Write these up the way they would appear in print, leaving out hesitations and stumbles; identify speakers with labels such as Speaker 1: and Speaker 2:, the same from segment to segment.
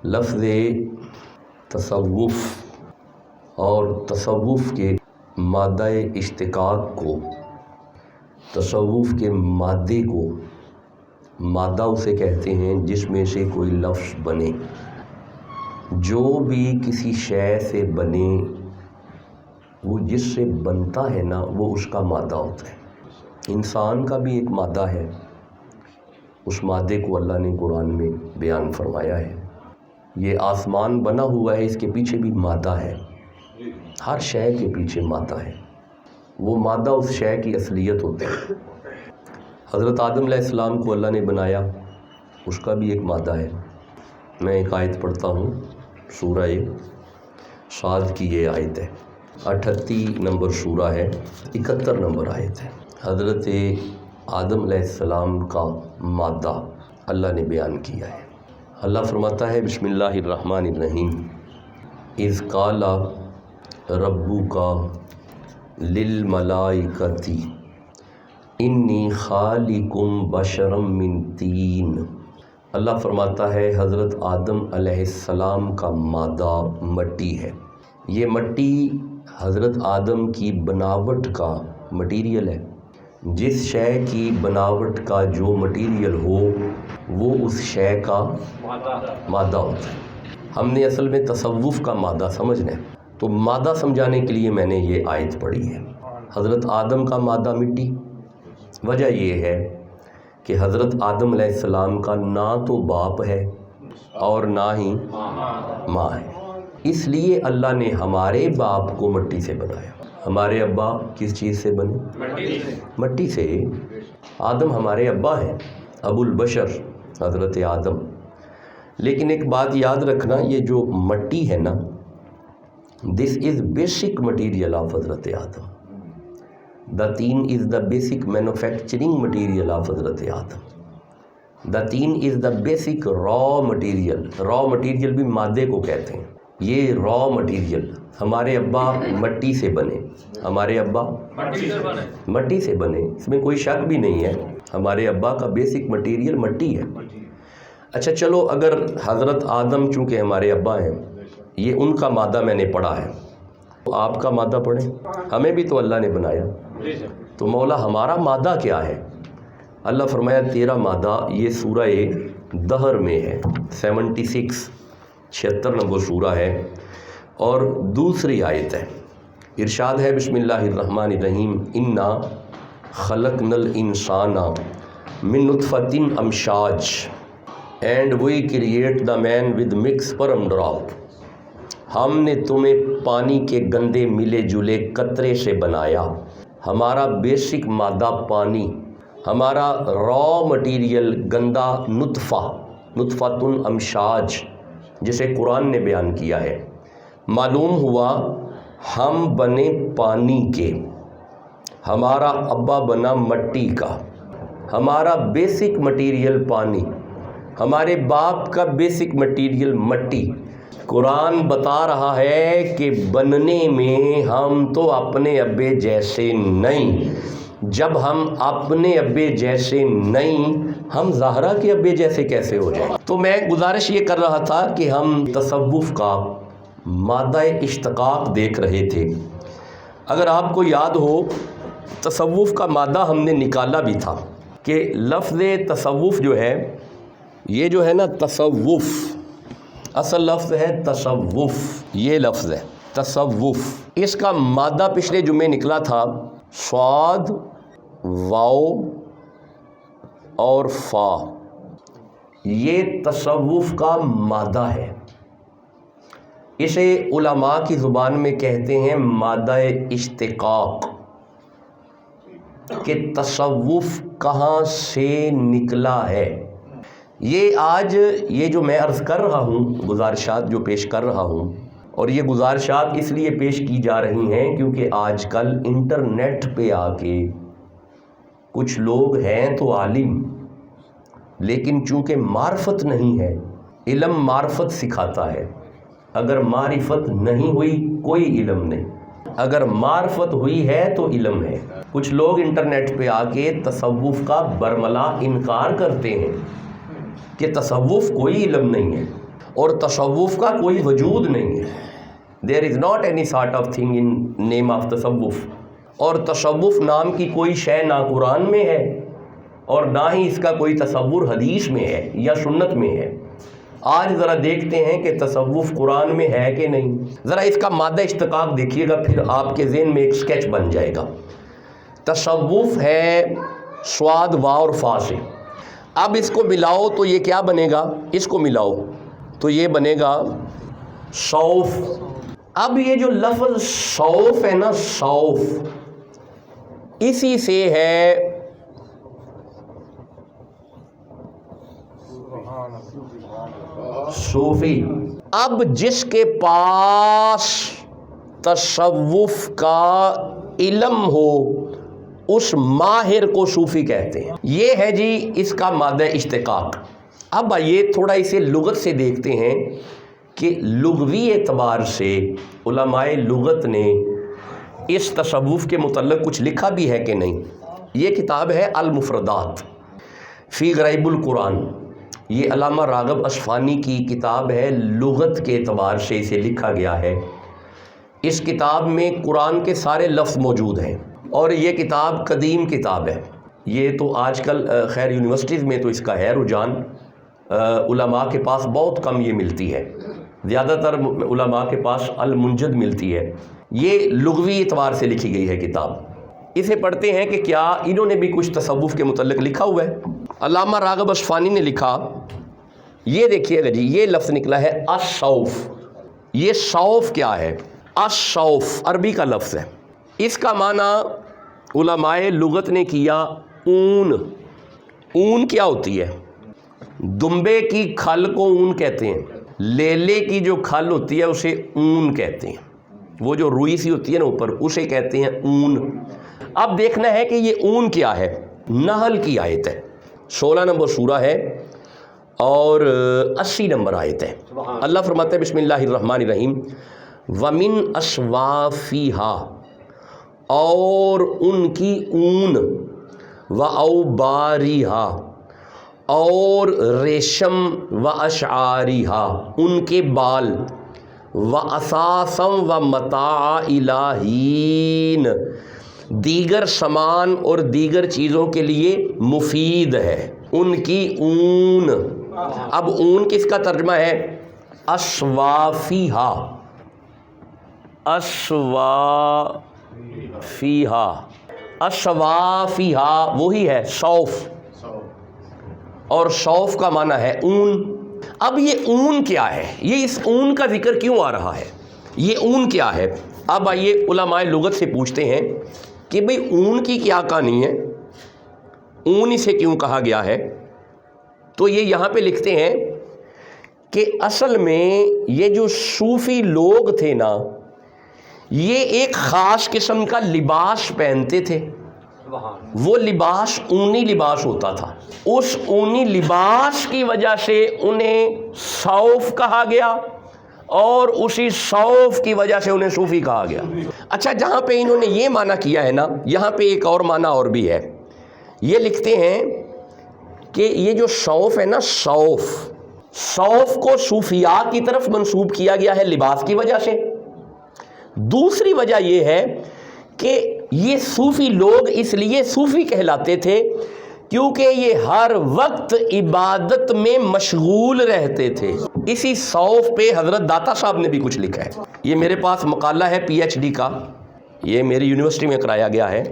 Speaker 1: لفظ تصوف اور تصوف کے مادہ اشتقاق کو، تصوف کے مادے کو، مادہ اسے کہتے ہیں جس میں سے کوئی لفظ بنے، جو بھی کسی شے سے بنے وہ جس سے بنتا ہے نا وہ اس کا مادہ ہوتا ہے۔ انسان کا بھی ایک مادہ ہے، اس مادے کو اللہ نے قرآن میں بیان فرمایا ہے۔ یہ آسمان بنا ہوا ہے، اس کے پیچھے بھی مادہ ہے، ہر شے کے پیچھے مادہ ہے، وہ مادہ اس شے کی اصلیت ہوتی ہے۔ حضرت آدم علیہ السلام کو اللہ نے بنایا، اس کا بھی ایک مادہ ہے۔ میں ایک آیت پڑھتا ہوں، سورہ صاد کی یہ آیت ہے، 38 نمبر سورہ ہے، 71 نمبر آیت ہے۔ حضرت آدم علیہ السلام کا مادہ اللہ نے بیان کیا ہے۔ اللہ فرماتا ہے بسم اللہ الرحمن الرحیم، اذ قال ربک للملائکۃ انی خالق بشرا من طین۔ اللہ فرماتا ہے حضرت آدم علیہ السلام کا مادہ مٹی ہے۔ یہ مٹی حضرت آدم کی بناوٹ کا مٹیریل ہے۔ جس شے کی بناوٹ کا جو مٹیریل ہو وہ اس شے کا مادہ ہوتا ہے۔ ہم نے اصل میں تصوف کا مادہ سمجھنا ہے، تو مادہ سمجھانے کے لیے میں نے یہ آیت پڑھی ہے۔ حضرت آدم کا مادہ مٹی، وجہ یہ ہے کہ حضرت آدم علیہ السلام کا نہ تو باپ ہے اور نہ ہی ماں ہے، اس لیے اللہ نے ہمارے باپ کو مٹی سے بنایا۔ ہمارے ابا کس چیز سے بنے؟ مٹی سے۔ آدم ہمارے ابا ہیں، ابو البشر حضرت آدم۔ لیکن ایک بات یاد رکھنا، یہ جو مٹی ہے نا، دس از بیسک مٹیریل آف حضرت آدم۔ The tin is the basic manufacturing material of حضرت آدم۔ The tin is the basic raw material۔ raw material بھی مادے کو کہتے ہیں۔ یہ raw material، ہمارے ابا مٹی سے بنے، ہمارے ابا مٹی سے بنے، اس میں کوئی شک بھی نہیں ہے، ہمارے ابا کا بیسک مٹیریل مٹی ہے۔ اچھا چلو، اگر حضرت آدم چونکہ ہمارے ابا ہیں، یہ ان کا مادہ میں نے پڑھا ہے، تو آپ کا مادہ پڑھیں، ہمیں بھی تو اللہ نے بنایا، تو مولا ہمارا مادہ کیا ہے؟ اللہ فرمایا تیرا مادہ یہ سورہ دہر میں ہے، 76 نمبر سورہ ہے، اور دوسری آیت ہے۔ ارشاد ہے بسم اللہ الرحمن الرحیم، انا خلقنا الانسان من نطفۃ امشاج and we create the man with mix sperm drop. ہم نے تمہیں پانی کے گندے ملے جلے قطرے سے بنایا۔ ہمارا بیسک مادہ پانی، ہمارا را مٹیریل گندا نطفۃ امشاج، جسے قرآن نے بیان کیا ہے۔ معلوم ہوا ہم بنے پانی کے، ہمارا ابا بنا مٹی کا، ہمارا بیسک مٹیریل پانی، ہمارے باپ کا بیسک مٹیریل مٹی۔ قرآن بتا رہا ہے کہ بننے میں ہم تو اپنے ابے جیسے نہیں، جب ہم اپنے ابے جیسے نہیں، ہم زہرا کے ابے جیسے کیسے ہو جائیں؟ تو میں گزارش یہ کر رہا تھا کہ ہم تصوف کا مادہ اشتقاق دیکھ رہے تھے۔ اگر آپ کو یاد ہو، تصوف کا مادہ ہم نے نکالا بھی تھا کہ لفظ تصوف جو ہے، یہ جو ہے نا تصوف، اصل لفظ ہے تصوف، یہ لفظ ہے تصوف۔ اس کا مادہ پچھلے جمعے نکلا تھا صاد، واو اور فا، یہ تصوف کا مادہ ہے۔ اسے علماء کی زبان میں کہتے ہیں مادہ اشتقاق، کہ تصوف کہاں سے نکلا ہے۔ یہ آج یہ جو میں عرض کر رہا ہوں، گزارشات جو پیش کر رہا ہوں، اور یہ گزارشات اس لیے پیش کی جا رہی ہیں کیونکہ آج کل انٹرنیٹ پہ آ کے کچھ لوگ ہیں تو عالم، لیکن چونکہ معرفت نہیں ہے، علم معرفت سکھاتا ہے۔ اگر معرفت نہیں ہوئی کوئی علم نہیں، اگر معرفت ہوئی ہے تو علم ہے۔ کچھ لوگ انٹرنیٹ پہ آ کے تصوف کا برملا انکار کرتے ہیں کہ تصوف کوئی علم نہیں ہے، اور تصوف کا کوئی وجود نہیں ہے. There is not any sort of thing in name of تصوف. اور تصوف نام کی کوئی شے نہ قرآن میں ہے اور نہ ہی اس کا کوئی تصور حدیث میں ہے یا سنت میں ہے. آج ذرا دیکھتے ہیں کہ تصوف قرآن میں ہے کہ نہیں. ذرا اس کا مادہ اشتقاق دیکھیے گا، پھر آپ کے ذہن میں ایک سکیچ بن جائے گا. تصوف ہے صاد وا اور فا سے. اب اس کو ملاؤ تو یہ کیا بنے گا؟ اس کو ملاؤ تو یہ بنے گا صوف. اب یہ جو لفظ صوف ہے نا، صوف اسی سے ہے صوفی. اب جس کے پاس تصوف کا علم ہو اس ماہر کو صوفی کہتے ہیں. یہ ہے جی اس کا مادہ اشتقاق. اب آئیے تھوڑا اسے لغت سے دیکھتے ہیں کہ لغوی اعتبار سے علماء لغت نے اس تصوف کے متعلق کچھ لکھا بھی ہے کہ نہیں. یہ کتاب ہے المفردات فی غریب القرآن. یہ علامہ راغب اصفہانی کی کتاب ہے. لغت کے اعتبار سے اسے لکھا گیا ہے. اس کتاب میں قرآن کے سارے لفظ موجود ہیں اور یہ کتاب قدیم کتاب ہے. یہ تو آج کل خیر یونیورسٹیز میں تو اس کا ہے رجحان، علماء کے پاس بہت کم یہ ملتی ہے. زیادہ تر علماء کے پاس المنجد ملتی ہے. یہ لغوی اعتبار سے لکھی گئی ہے کتاب. اسے پڑھتے ہیں کہ کیا انہوں نے بھی کچھ تصوف کے متعلق لکھا ہوا ہے. علامہ راغب اصفہانی نے لکھا، یہ دیکھیے گا جی، یہ لفظ نکلا ہے الصوف. یہ صوف کیا ہے؟ الصوف عربی کا لفظ ہے. اس کا معنی علماء لغت نے کیا اون. اون کیا ہوتی ہے؟ دمبے کی کھل کو اون کہتے ہیں. لیلے کی جو کھل ہوتی ہے اسے اون کہتے ہیں. وہ جو روئی سی ہوتی ہے نا اوپر، اسے کہتے ہیں اون. اب دیکھنا ہے کہ یہ اون کیا ہے. نحل کی آیت ہے، 16 نمبر سورہ ہے اور 80 نمبر آیت ہے. اللہ فرماتا ہے بسم اللہ الرحمن الرحیم وَمِنْ أَصْوَافِهَا، اور ان کی اون، وَأَوْبَارِهَا، اور ریشم، وَأَشْعَارِهَا، ان کے بال، وَأَثَاثًا وَمَتَاعًا إِلَىٰ حِینٍ، دیگر سامان اور دیگر چیزوں کے لیے مفید ہے. ان کی اون. اب اون کس کا ترجمہ ہے؟ اسوافیہا. اسوافیہا، اسوافیہا وہی ہے صوف، اور صوف کا معنی ہے اون. اب یہ اون کیا ہے؟ یہ اس اون کا ذکر کیوں آ رہا ہے؟ یہ اون کیا ہے؟ اب آئیے علماء لغت سے پوچھتے ہیں کہ بھئی اون کی کیا کہانی ہے، اون اسے کیوں کہا گیا ہے. تو یہ یہاں پہ لکھتے ہیں کہ اصل میں یہ جو صوفی لوگ تھے نا، یہ ایک خاص قسم کا لباس پہنتے تھے. وہ لباس اونی لباس ہوتا تھا. اس اونی لباس کی وجہ سے انہیں صوف کہا گیا اور اسی صوف کی وجہ سے انہیں صوفی کہا گیا. اچھا، جہاں پہ انہوں نے یہ معنی کیا ہے نا، یہاں پہ ایک اور معنی اور بھی ہے. یہ لکھتے ہیں کہ یہ جو صوف ہے نا، صوف کو صوفیاء کی طرف منسوب کیا گیا ہے لباس کی وجہ سے. دوسری وجہ یہ ہے کہ یہ صوفی لوگ اس لیے صوفی کہلاتے تھے کیونکہ یہ ہر وقت عبادت میں مشغول رہتے تھے. اسی صوف پہ حضرت داتا صاحب نے بھی کچھ لکھا ہے. یہ میرے پاس مقالہ ہے PhD کا، یہ میری یونیورسٹی میں کرایا گیا ہے.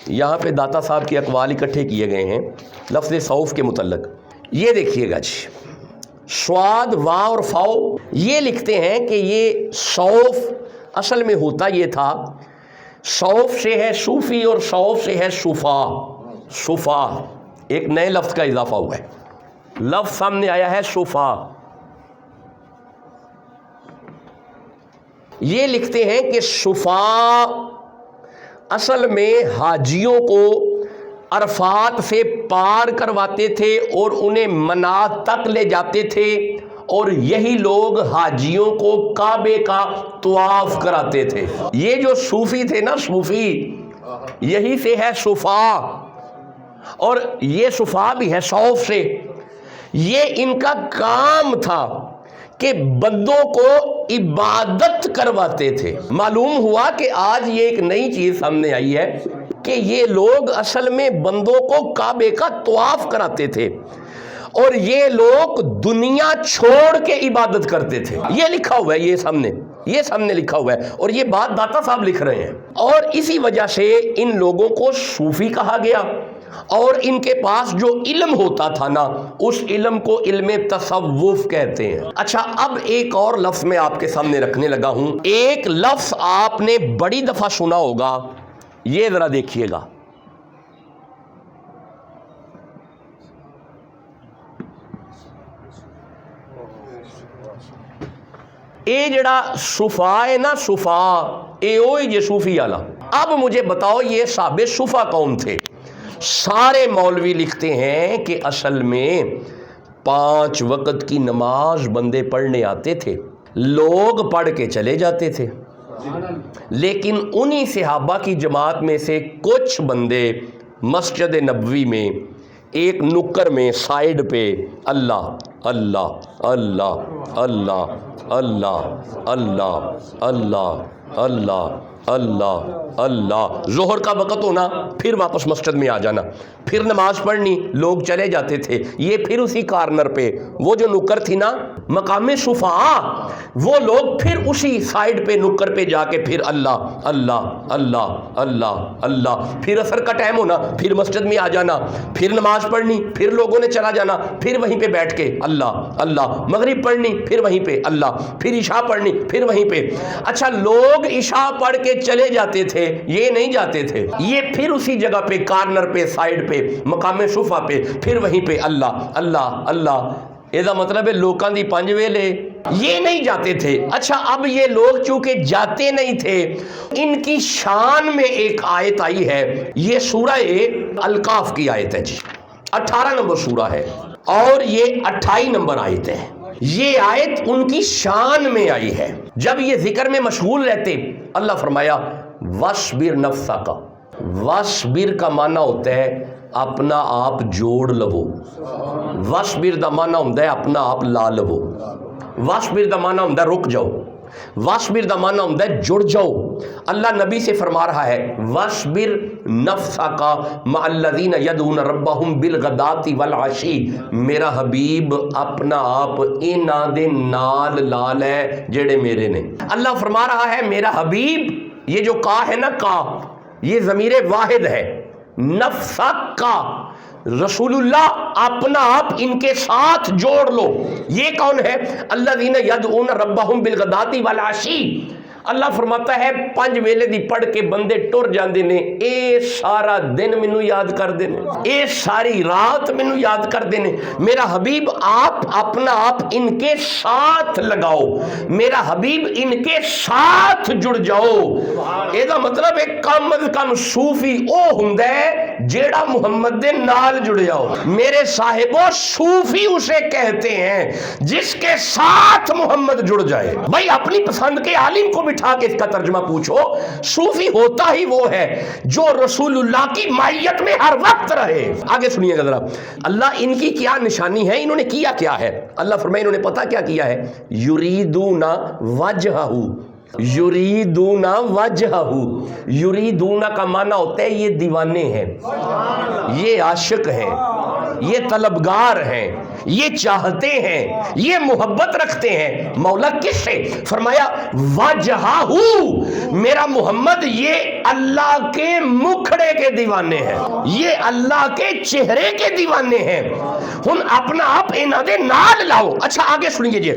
Speaker 1: یہاں پہ داتا صاحب کے اقوال اکٹھے کیے گئے ہیں لفظ صوف کے متعلق. یہ دیکھیے گا جی، صاد وا اور فاؤ، یہ لکھتے ہیں کہ یہ صوف اصل میں ہوتا یہ تھا، صوف سے ہے صوفی اور صوف سے ہے صفا. صفا ایک نئے لفظ کا اضافہ ہوا ہے، لفظ سامنے آیا ہے صفا. یہ لکھتے ہیں کہ صفا اصل میں حاجیوں کو عرفات سے پار کرواتے تھے اور انہیں منات تک لے جاتے تھے، اور یہی لوگ حاجیوں کو کعبے کا طواف کراتے تھے. یہ جو صوفی تھے نا، صوفی یہی سے ہے صفا، اور یہ صفا بھی ہے صوف سے. یہ ان کا کام تھا کہ بندوں کو عبادت کرواتے تھے۔ معلوم ہوا کہ آج یہ ایک نئی چیز سامنے آئی ہے کہ یہ لوگ اصل میں بندوں کو کعبے کا طواف کراتے تھے، اور یہ لوگ دنیا چھوڑ کے عبادت کرتے تھے۔ یہ لکھا ہوا ہے، یہ سامنے لکھا ہوا ہے، اور یہ بات داتا صاحب لکھ رہے ہیں۔ اور اسی وجہ سے ان لوگوں کو صوفی کہا گیا، اور ان کے پاس جو علم ہوتا تھا نا، اس علم کو علم تصوف کہتے ہیں۔ اچھا، اب ایک اور لفظ میں آپ کے سامنے رکھنے لگا ہوں۔ ایک لفظ آپ نے بڑی دفعہ سنا ہوگا، یہ ذرا دیکھیے گا۔ اے جڑا صفا ہے نا، صفا اے اوئی جے صوفی والا۔ اب مجھے بتاؤ یہ صاحب صفا کون تھے؟ سارے مولوی لکھتے ہیں کہ اصل میں 5 وقت کی نماز بندے پڑھنے آتے تھے، لوگ پڑھ کے چلے جاتے تھے، لیکن انہی صحابہ کی جماعت میں سے کچھ بندے مسجد نبوی میں ایک نکر میں سائیڈ پہ اللہ اللہ اللہ اللہ اللہ اللہ اللہ اللہ اللہ اللہ، ظہر کا وقت ہونا، پھر واپس مسجد میں آ جانا، پھر نماز پڑھنی، لوگ چلے جاتے تھے۔ یہ پھر اسی کارنر پہ وہ جو نکر تھی نا، مقام صفا، وہ لوگ پھر اسی سائیڈ پہ نکر پہ جا کے پھر اللہ اللہ اللہ اللہ اللہ، پھر عصر کا ٹائم ہونا، پھر مسجد میں آ جانا، پھر نماز پڑھنی، پھر لوگوں نے چلا جانا، پھر وہیں پہ بیٹھ کے اللہ اللہ، مغرب پڑھنی، پھر وہیں پہ اللہ، پھر عشاء پڑھنی، پھر وہیں پہ۔ اچھا، لوگ عشاء پڑھ کے چلے جاتے تھے، یہ نہیں جاتے تھے، یہ پھر اسی جگہ پہ کارنر پہ سائیڈ پہ مقام صفا پہ پھر وہیں پہ اللہ اللہ اللہ۔ یہ مطلب ہے لوکاں دی 5 ویلے یہ نہیں جاتے تھے۔ اچھا، اب یہ لوگ چونکہ جاتے نہیں تھے، ان کی شان میں ایک آیت آئی ہے، یہ سورہ الکاف کی آیت ہے جی، 18 نمبر سورہ ہے، اور یہ 28 نمبر آیت ہے۔ یہ آیت ان کی شان میں آئی ہے۔ جب یہ ذکر میں مشغول رہتے، اللہ فرمایا وَاصْبِرْ نَفْسَكَ۔ وَاصْبِرْ کا معنی ہوتا ہے اپنا آپ جوڑ لو، وَاصْبِرْ دا معنی ہوتا ہے اپنا آپ لا لو، وَاصْبِرْ دا معنی ہوتا ہے رک جاؤ، وَاصْبِرْ دا معنی ہوتا ہے جڑ جاؤ۔ اللہ نبی سے فرما رہا ہے وَاصْبِرْ نَفْسَكَ مَعَ الَّذِينَ يَدْعُونَ رَبَّهُمْ بِالْغَدَاةِ وَالْعَشِيِّ، میرا حبیب اپنا آپ انہاں دے نال لا لے جڑے میرے نے۔ اللہ فرما رہا ہے میرا حبیب، یہ جو کا ہے نا، کا یہ ضمیر واحد ہے، نفسک کا، رسول اللہ اپنا آپ ان کے ساتھ جوڑ لو۔ یہ کون ہے؟ الذین یدعون ربہم بالغداۃ والعشی۔ اللہ فرماتا ہے 5 ویلے دی پڑھ کے بندے ٹر جاندے نے، اے سارا دن مینوں یاد کر دے نے، اے ساری رات مینوں یاد کر دے نے۔ میرا حبیب آپ اپنا آپ ان کے ساتھ لگاؤ، میرا حبیب ان کے ساتھ جڑ جاؤ۔ اے دا مطلب ہے کم از کم صوفی او ہوندا ہے جیڑا محمد دے نال جڑیا ہو۔ میرے صاحبو، صوفی اسے کہتے ہیں جس کے ساتھ محمد جڑ جائے۔ بھائی اپنی پسند کے عالم کو بٹھا کے اس کا ترجمہ پوچھو، صوفی ہوتا ہی وہ ہے جو رسول اللہ کی مائیت میں ہر وقت رہے۔ آگے سنیے گا ذرا، اللہ ان کی کیا نشانی ہے، انہوں نے کیا کیا ہے۔ اللہ فرمائے انہوں نے پتہ کیا کیا ہے، یریدون وجہہ، یریدون وجہہ۔ یریدون کا معنی ہوتا ہے یہ دیوانے ہیں، یہ عاشق ہیں، یہ طلبگار ہیں، یہ چاہتے ہیں، یہ محبت رکھتے ہیں۔ مولا کس سے؟ فرمایا وجہہ، میرا محمد یہ اللہ کے مکھڑے کے دیوانے ہیں، یہ اللہ کے چہرے کے دیوانے ہیں۔ ہن اپنا آپ انہاں دے نال لاؤ۔ اچھا آگے سنیے جی،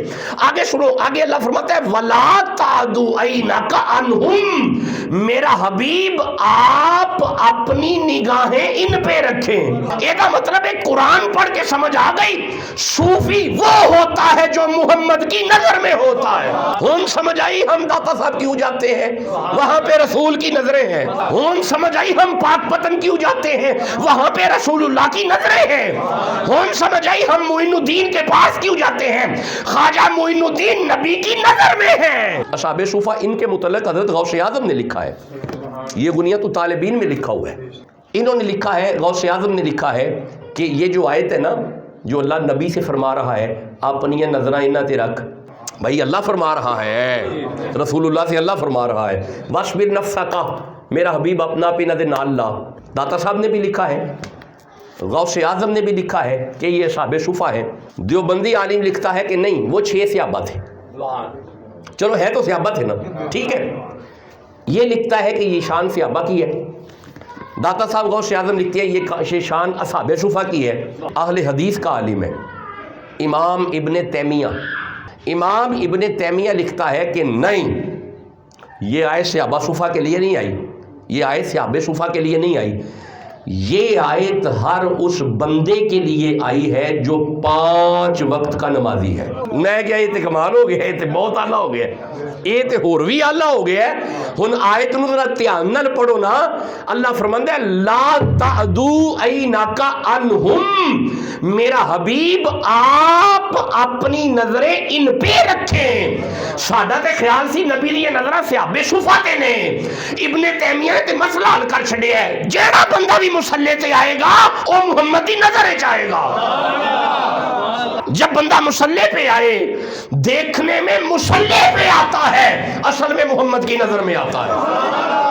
Speaker 1: آگے سنو، آگے اللہ فرماتا ہے وَلَا تَعْدُ عَيْنَكَ عَنْهُمْ، میرا حبیب آپ اپنی نگاہیں ان پہ رکھیں۔ یہ کا مطلب ہے قرآن پڑھ کے سمجھ آ گئی، صوفی وہ ہوتا ہے جو محمد کی نظر میں ہوتا ہے۔ ہم سمجھ آئی ہم داتا صاحب کیوں جاتے ہیں، وہاں پہ رسول کی نظریں ہیں۔ ہم سمجھ آئی ہم پاک پتن کیوں جاتے ہیں، وہاں پہ رسول اللہ کی نظریں ہیں۔ ہم سمجھ آئی ہم معین الدین کے پاس کیوں جاتے ہیں، خواجہ معین الدین نبی کی نظر میں ہیں۔ اصحاب صوفہ ان کے متعلق حضرت غوث اعظم نے لکھا ہے، یہ غنیۃ الطالبین میں لکھا ہوا ہے۔ انہوں نے لکھا ہے، غوث اعظم نے لکھا ہے کہ یہ جو آیت ہے نا، جو اللہ نبی سے فرما رہا ہے اپنی نظریں انہاں تے رکھ، بھائی اللہ فرما رہا ہے، رسول اللہ سے اللہ فرما رہا ہے وَاصْبِرْ نَفْسَكَ، میرا حبیب اپنا پینا دے نال لا۔ داتا صاحب نے بھی لکھا ہے، غوث اعظم نے بھی لکھا ہے کہ یہ اصحاب صفا ہے۔ دیوبندی عالم لکھتا ہے کہ نہیں، وہ 6 صحابہ تھے۔ چلو ہے تو صحابہ تھے نا، ٹھیک ہے۔ یہ لکھتا ہے کہ یہ شان صحابہ کی ہے، داتا صاحب غوث اعظم لکھتے ہیں یہ شان اصحاب صفا کی ہے۔ اہل حدیث کا عالم ہے امام ابن تیمیہ لکھتا ہے کہ نہیں، یہ آیت صحابہ صفا کے لیے نہیں آئی، یہ آیت صحابہ صفا کے لیے نہیں آئی، یہ آیت ہر اس بندے کے لیے آئی ہے جو 5 وقت کا نمازی ہے۔ میں کیا یہ تے کمال ہو گیا، یہ تے بہت اعلیٰ ہو گیا، یہ تے ہور بھی اعلیٰ ہو گیا ہے۔ ہن آیت نو ذرا دھیان نال پڑھو نا، اللہ فرماندا ہے لا تعدو عینک عنہم، میرا حبیب آپ اپنی نظریں ان پہ رکھیں۔ ساڈا تے خیال سی نبی دی نظراں صحابہ صفا تے نے، ابن تیمیہ نے تے مسئلہ حل کر چھڈیا ہے، جیڑا بندہ بھی مصلی تے آئے گا وہ محمد کی نظر آئے گا۔ جب بندہ مصلی پہ آئے، دیکھنے میں مصلی پہ آتا ہے، اصل میں محمد کی نظر میں آتا ہے۔